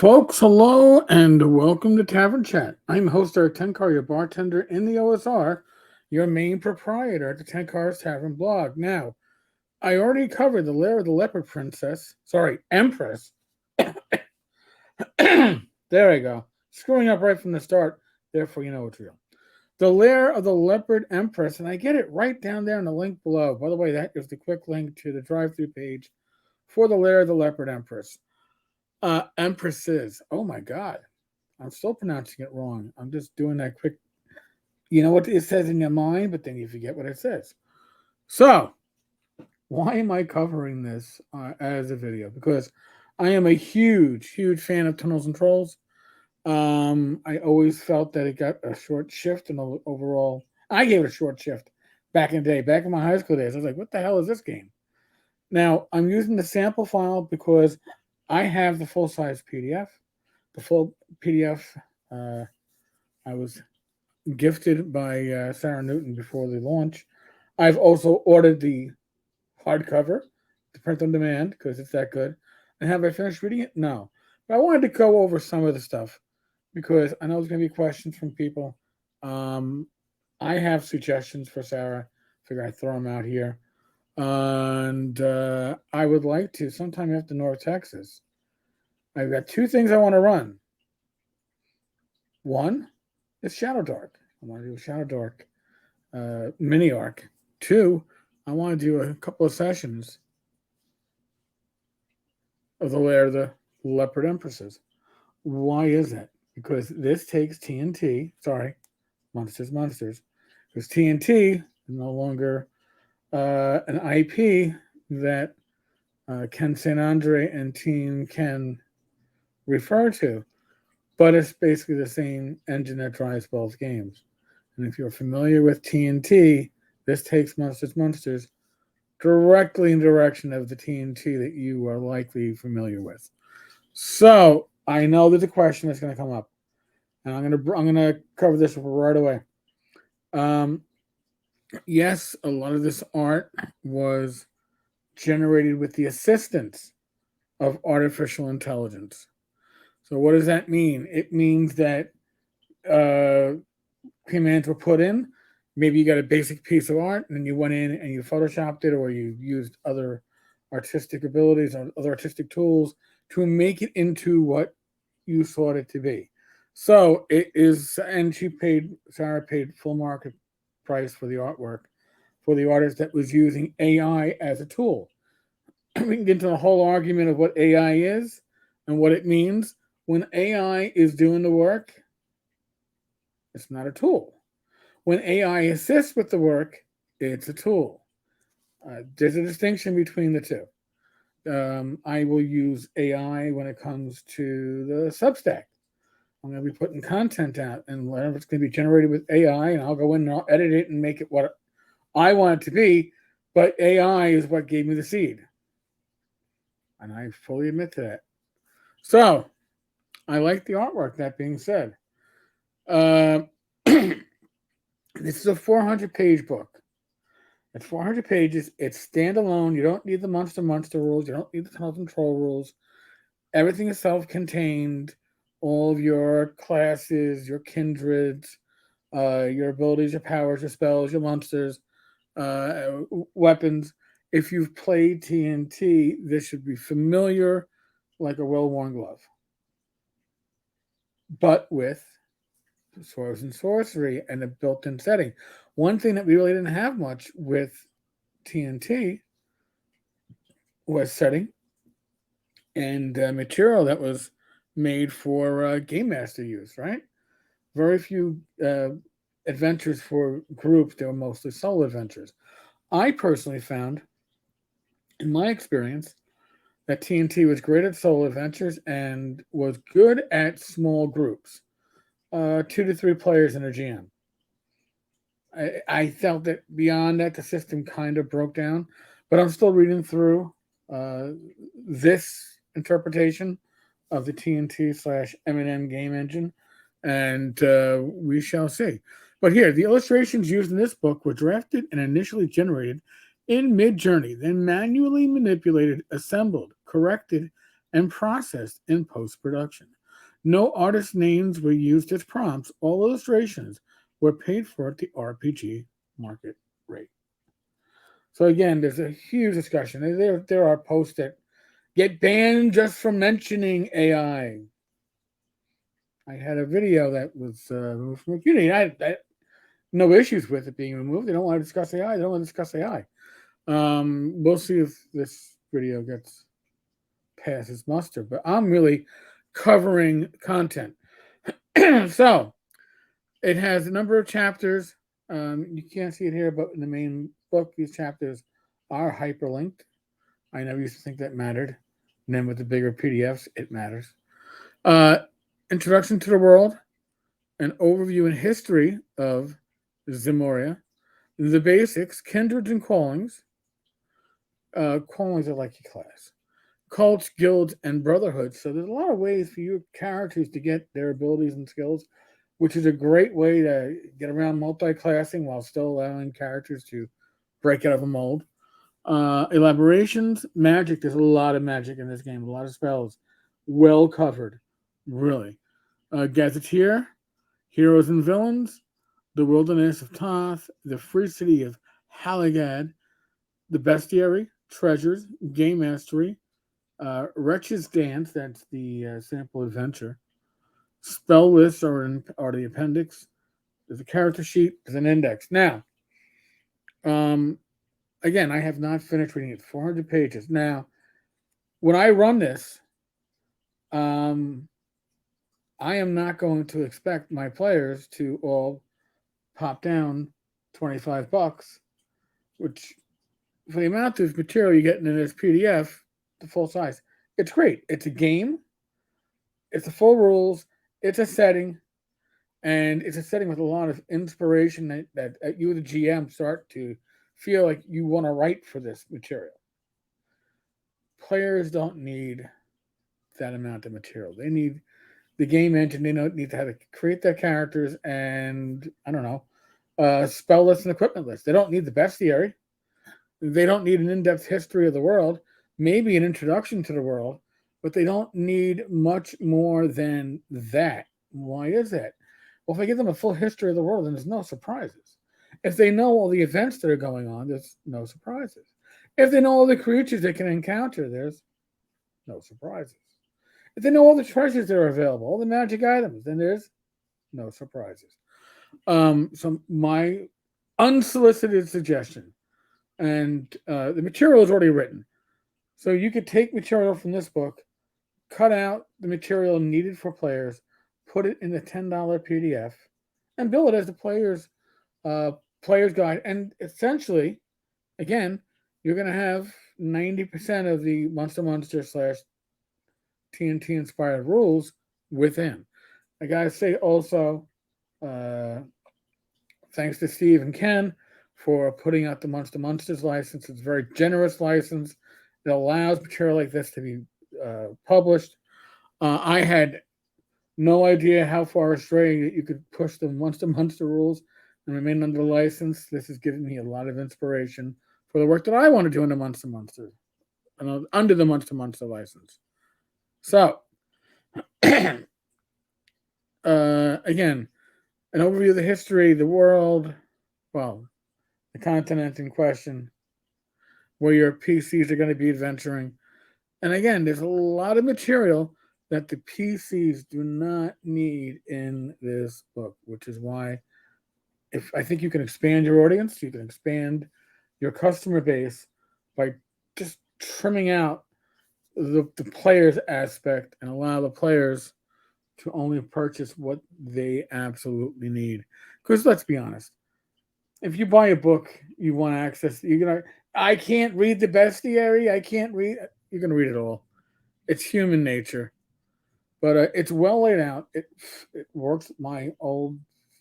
Folks, hello and welcome to Tavern Chat. I'm host Eric Tenkar, your bartender in the OSR, your main proprietor at the Tenkar's Tavern blog. Now, I already covered the Lair of the Leopard Princess. Sorry, Empress. There I go. Screwing up right from the start, therefore you know it's real. The Lair of the Leopard Empress, and I get it right down there in the link below. By the way, that is the quick link to the drive-through page for the Lair of the Leopard Empress. Empresses. Oh my God. I'm still pronouncing it wrong. I'm just doing that quick. You know what it says in your mind, but then you forget what it says. So, why am I covering this as a video? Because I am a huge, huge fan of Tunnels and Trolls. I always felt that it got a short shift in the overall. I gave it a short shift back in the day, back in my high school days. I was like, what the hell is this game? Now, I'm using the sample file because I have the full size PDF. The full PDF I was gifted by Sarah Newton before the launch. I've also ordered the hardcover to print on demand because it's that good. And have I finished reading it? No. But I wanted to go over some of the stuff because I know there's going to be questions from people. I have suggestions for Sarah. Figure I'd throw them out here. And I would like to sometime after North Texas. I've got two things I want to run. One is Shadow Dark. I want to do a Shadow Dark mini arc. Two, I want to do a couple of sessions of the Lair of the Leopard Empresses. Why is that? Because this takes TNT. Sorry, Monsters. Because TNT is no longer an IP that Ken St. Andre and Team Ken refer to, but it's basically the same engine that drives both games. And if you're familiar with TNT, this takes Monsters directly in the direction of the TNT that you are likely familiar with. So I know there's a question that's going to come up, and I'm going to cover this right away. Yes, a lot of this art was generated with the assistance of artificial intelligence. So what does that mean? It means that commands were put in. Maybe you got a basic piece of art and then you went in and you photoshopped it, or you used other artistic abilities or other artistic tools to make it into what you thought it to be. So it is, and Sarah paid full market price for the artwork for the artist that was using AI as a tool. We can get into the whole argument of what AI is and what it means. When AI is doing the work, it's not a tool. When AI assists with the work, it's a tool. There's a distinction between the two. I will use AI when it comes to the Substack. I'm going to be putting content out, and whatever it's going to be generated with AI, and I'll go in and I'll edit it and make it what I want it to be. But AI is what gave me the seed, and I fully admit to that. So I like the artwork. That being said, this is a 400-page book. It's 400 pages. It's standalone. You don't need the monster rules. You don't need the tunnel control rules. Everything is self-contained. All of your classes, your kindreds, your abilities, your powers, your spells, your monsters, weapons. If you've played TNT, this should be familiar like a well-worn glove. But with swords and sorcery and a built-in setting. One thing that we really didn't have much with TNT was setting and material that was made for game master use, right? Very few adventures for groups. They were mostly solo adventures. I personally found, in my experience, that TNT was great at solo adventures and was good at small groups, 2 to 3 players in a GM. I felt that beyond that, the system kind of broke down, but I'm still reading through this interpretation of the TNT/M&M game engine, and we shall see. But here, the illustrations used in this book were drafted and initially generated in Midjourney, then manually manipulated, assembled, corrected, and processed in post-production. No artist names were used as prompts. All illustrations were paid for at the RPG market rate. So again, there's a huge discussion. There are posts that get banned just for mentioning AI. I had a video that was removed from the community. I no issues with it being removed. They don't want to discuss AI. They don't want to discuss AI. We'll see if this video gets passes muster. But I'm really covering content. So it has a number of chapters. You can't see it here, but in the main book, these chapters are hyperlinked. I never used to think that mattered. And then with the bigger PDFs, it matters. Uh, Introduction to the world, an overview and history of Zemoria, the basics, kindreds and callings. Callings are like your class. Cults, guilds, and brotherhoods. So there's a lot of ways for your characters to get their abilities and skills, which is a great way to get around multi-classing while still allowing characters to break out of a mold. Elaborations, magic. There's a lot of magic in this game, a lot of spells. Well covered, really. Gazetteer, heroes and villains, the wilderness of Toth, the free city of Halagad, the bestiary, treasures, game mastery, Wretch's Dance, that's the sample adventure. Spell lists are the appendix. There's a character sheet, there's an index. Now, um, again, I have not finished reading it. 400 pages. Now, when I run this, um, I am not going to expect my players to all pop down $25, which for the amount of material you're getting in this PDF, the full size, it's great. It's a game. It's the full rules. It's a setting, and it's a setting with a lot of inspiration that you, the GM, start to feel like you want to write for this material. Players don't need that amount of material. They need the game engine. They don't need to how to create their characters and I don't know, spell list and equipment list. They don't need the bestiary. They don't need an in-depth history of the world. Maybe an introduction to the world, but they don't need much more than that. Why is that? Well, if I give them a full history of the world, then there's no surprises. If they know all the events that are going on, there's no surprises. If they know all the creatures they can encounter, there's no surprises. If they know all the treasures that are available, all the magic items, then there's no surprises. So my unsolicited suggestion, and the material is already written. So you could take material from this book, cut out the material needed for players, put it in the $10 PDF, and bill it as the uh, player's guide. And essentially, again, you're going to have 90% of the Monster slash TNT inspired rules within. I gotta say also, uh, thanks to Steve and Ken for putting out the Monsters license. It's a very generous license. It allows material like this to be published. I had no idea how far astray you could push the Monster rules and remain under the license. This has given me a lot of inspiration for the work that I want to do in the Monster under the Monster license. So, again, an overview of the history, the world, well, the continent in question, where your PCs are going to be adventuring. And again, there's a lot of material that the PCs do not need in this book, which is why if I think you can expand your audience, you can expand your customer base by just trimming out the players aspect and allow the players to only purchase what they absolutely need. Because let's be honest, if you buy a book, you want access. You're gonna. I can't read the bestiary. I can't read. You're gonna read it all. It's human nature, but it's well laid out. It works. My old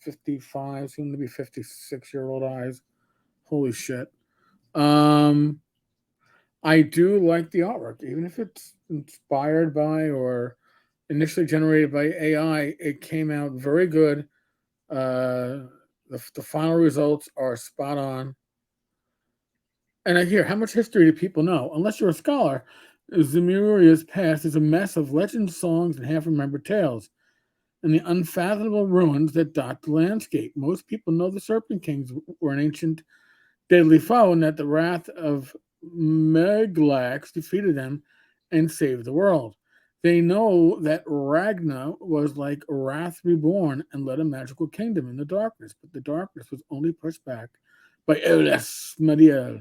55, soon to be 56-year-old eyes. Holy shit. Um, I do like the artwork, even if it's inspired by or initially generated by AI. It came out very good. The final results are spot on. And I hear how much history do people know? Unless you're a scholar, Zemuria's past is a mess of legends, songs, and half-remembered tales, and the unfathomable ruins that dot the landscape. Most people know the Serpent Kings were an ancient deadly foe, and that the wrath of Meglax defeated them and saved the world. They know that Ragna was like Wrath reborn and led a magical kingdom in the darkness, but the darkness was only pushed back by Elas Mariel,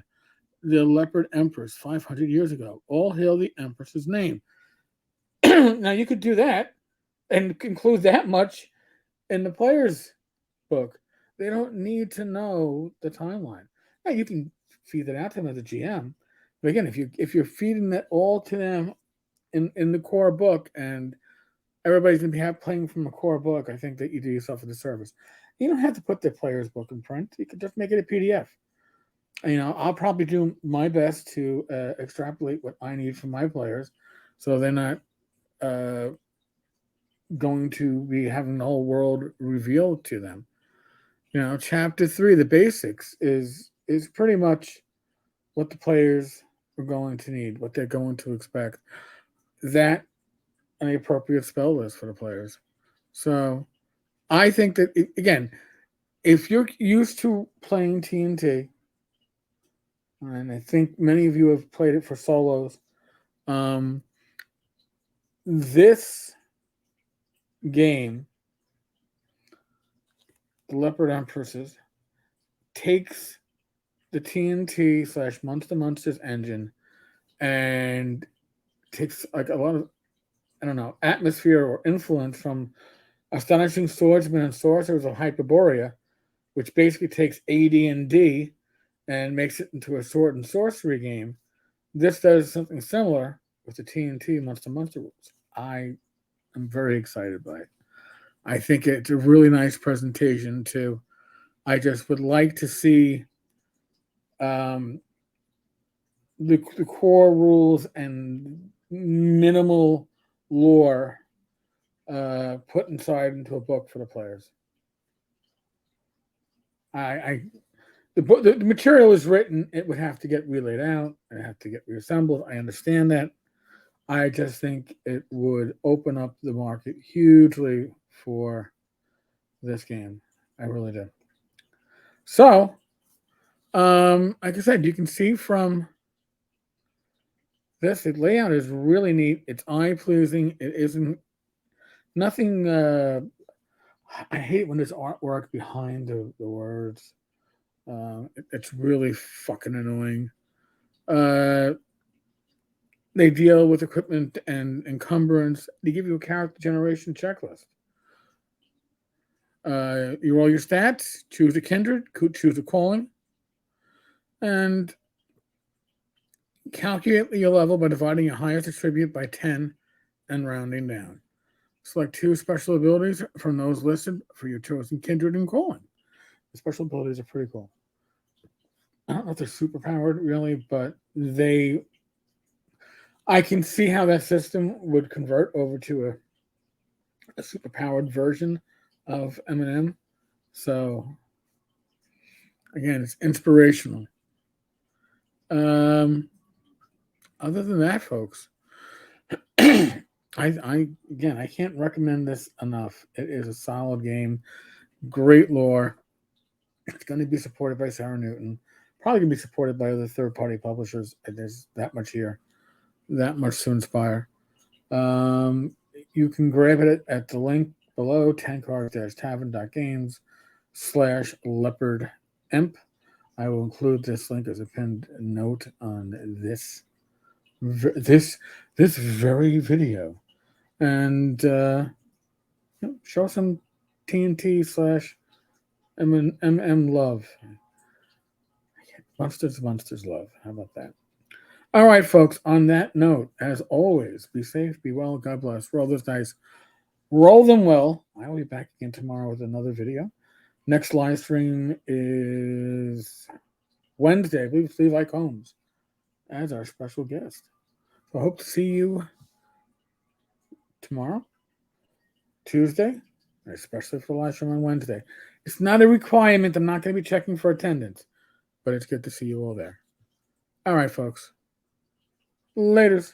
the Leopard Empress, 500 years ago. All hail the Empress's name. Now, you could do that and include that much in the player's book. They don't need to know the timeline. Now, you can feed that out to them as a GM. But again, if you're feeding that all to them in the core book, and everybody's going to be playing from a core book, I think that you do yourself a disservice. You don't have to put the player's book in print. You can just make it a PDF. I'll probably do my best to extrapolate what I need from my players, so they're not going to be having the whole world revealed to them. Chapter 3, the basics, is pretty much what the players are going to need, what they're going to expect. That and the appropriate spell list for the players. So I think that, again, if you're used to playing TNT, and I think many of you have played it for solos, this game, the Leopard Empresses, takes the TNT / Monster Monsters engine and takes like a lot of, I don't know, atmosphere or influence from Astonishing Swordsmen and Sorcerers of Hyperborea, which basically takes AD&D and makes it into a sword and sorcery game. This does something similar with the TNT Monster rules. I am very excited by it. I think it's a really nice presentation too. I just would like to see the core rules and minimal lore put inside into a book for the players. The material is written. It would have to get relayed out. It have to get reassembled. I understand that. I just think it would open up the market hugely for this game. I really do. So, like I said, you can see from this, the layout is really neat. It's eye pleasing. It isn't nothing. I hate when there's artwork behind the words. It's really fucking annoying. They deal with equipment and encumbrance. They give you a character generation checklist. You roll your stats, choose a kindred, choose a calling, and calculate your level by dividing your highest attribute by 10 and rounding down. Select 2 special abilities from those listed for your chosen kindred and calling. The special abilities are pretty cool. I don't know if they're super powered really, but I can see how that system would convert over to a super powered version of M&M. So again, it's inspirational. Other than that, folks, I can't recommend this enough. It is a solid game, great lore. It's going to be supported by Sarah Newton. Probably going to be supported by other third-party publishers. There's that much here, that much to inspire. You can grab it at the link below, tankard-tavern.games/leopardemp. I will include this link as a pinned note on this very video, and show some TNT/MM love. Monsters love. How about that? All right, folks. On that note, as always, be safe, be well, God bless. Roll those dice, roll them well. I will be back again tomorrow with another video. Next live stream is Wednesday. I believe it's Levi Combs as our special guest. So I hope to see you tomorrow, Tuesday, especially for the live stream on Wednesday. It's not a requirement. I'm not going to be checking for attendance, but it's good to see you all there. All right, folks. Laters.